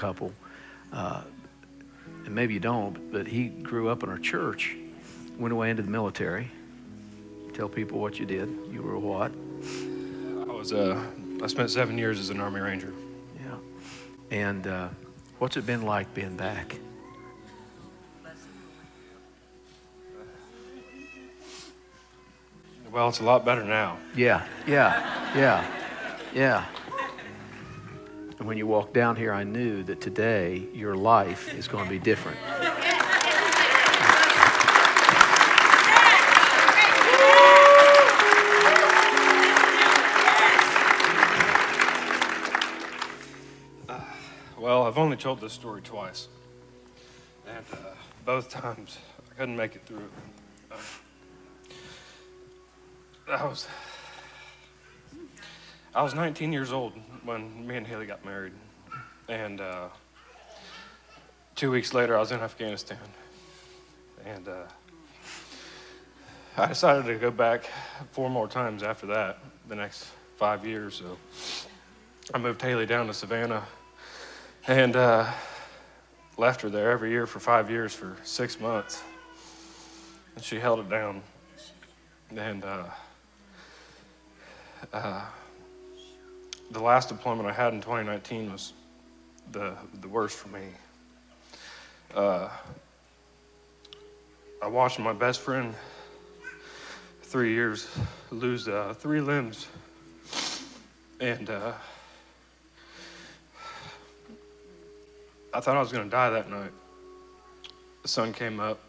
couple, and maybe you don't, but he grew up in our church, went away into the military. Tell people what you did. You were what? I spent 7 years as an Army Ranger. Yeah. And what's it been like being back? Well, it's a lot better now. Yeah, yeah, yeah, yeah. And when you walked down here, I knew that today your life is going to be different. Well, I've only told this story twice, and both times I couldn't make it through it. I was 19 years old when me and Haley got married, and 2 weeks later I was in Afghanistan, and I decided to go back 4 more times after that, the next 5 years. So I moved Haley down to Savannah and left her there every year for 5 years for 6 months, and she held it down. And the last deployment I had in 2019 was the worst for me. I watched my best friend 3 years lose 3 limbs, and I thought I was going to die that night. The sun came up.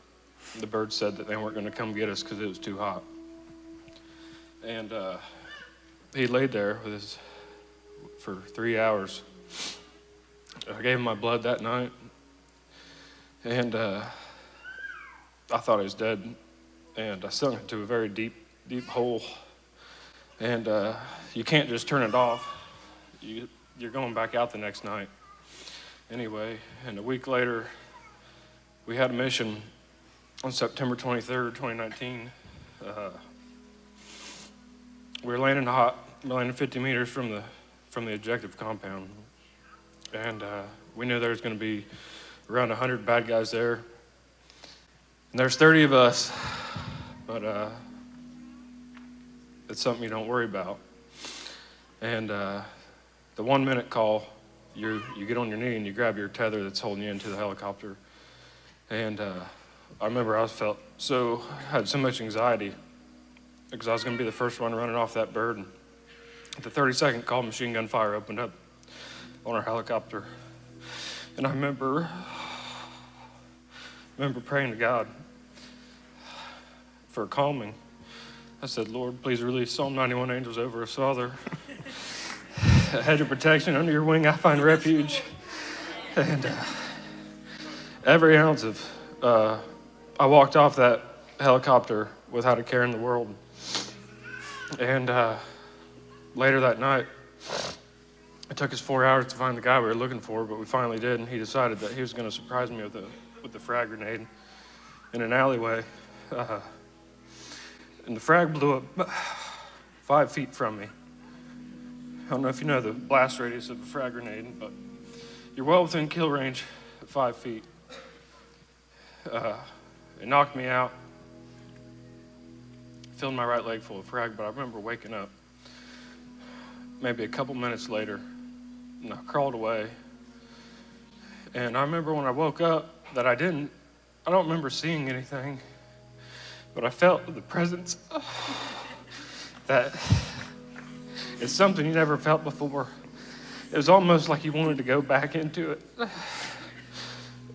The birds said that they weren't going to come get us because it was too hot. And he laid there for 3 hours. I gave him my blood that night, and I thought he was dead. And I sunk into a very deep, deep hole. And you can't just turn it off. You're going back out the next night. Anyway, and a week later, we had a mission on September 23rd, 2019. We were landing hot, landing 50 meters from the objective compound, and we knew there was going to be around 100 bad guys there, and there's 30 of us, but it's something you don't worry about. And the 1 minute call, you get on your knee and you grab your tether that's holding you into the helicopter, and I remember I had so much anxiety because I was going to be the first one running off that bird. And at the 30-second call, machine gun fire opened up on our helicopter. And I remember praying to God for calming. I said, Lord, please release Psalm 91 angels over us, Father. A hedge of protection under your wing, I find refuge. And every ounce of, I walked off that helicopter without a care in the world. And later that night, it took us 4 hours to find the guy we were looking for, but we finally did, and he decided that he was going to surprise me with the frag grenade in an alleyway. And the frag blew up 5 feet from me. I don't know if you know the blast radius of a frag grenade, but you're well within kill range at 5 feet. It knocked me out, filled my right leg full of frag, but I remember waking up maybe a couple minutes later, and I crawled away. And I remember when I woke up that I don't remember seeing anything, but I felt the presence that is something you never felt before. It was almost like you wanted to go back into it.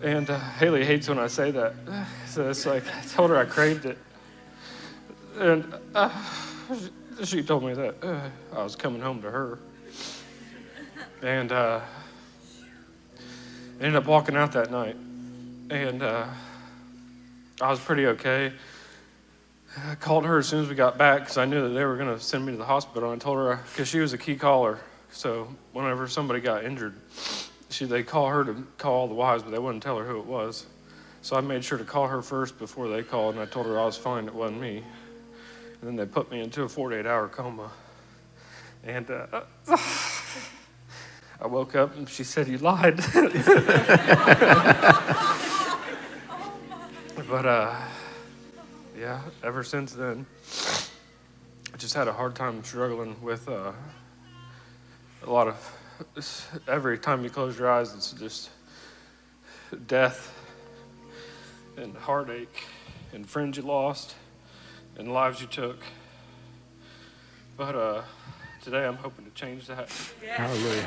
And Haley hates when I say that. So it's like, I told her I craved it. And she told me that I was coming home to her. And I ended up walking out that night. And I was pretty okay. I called her as soon as we got back because I knew that they were going to send me to the hospital. And I told her, because she was a key caller, so whenever somebody got injured, they call her to call all the wives, but they wouldn't tell her who it was. So I made sure to call her first before they called, and I told her I was fine, it wasn't me. And then they put me into a 48-hour coma. And I woke up and she said, "You lied." But yeah, ever since then, I just had a hard time struggling with a lot of. Every time you close your eyes, it's just death and heartache and friends you lost and lives you took. But today I'm hoping to change that. Hallelujah.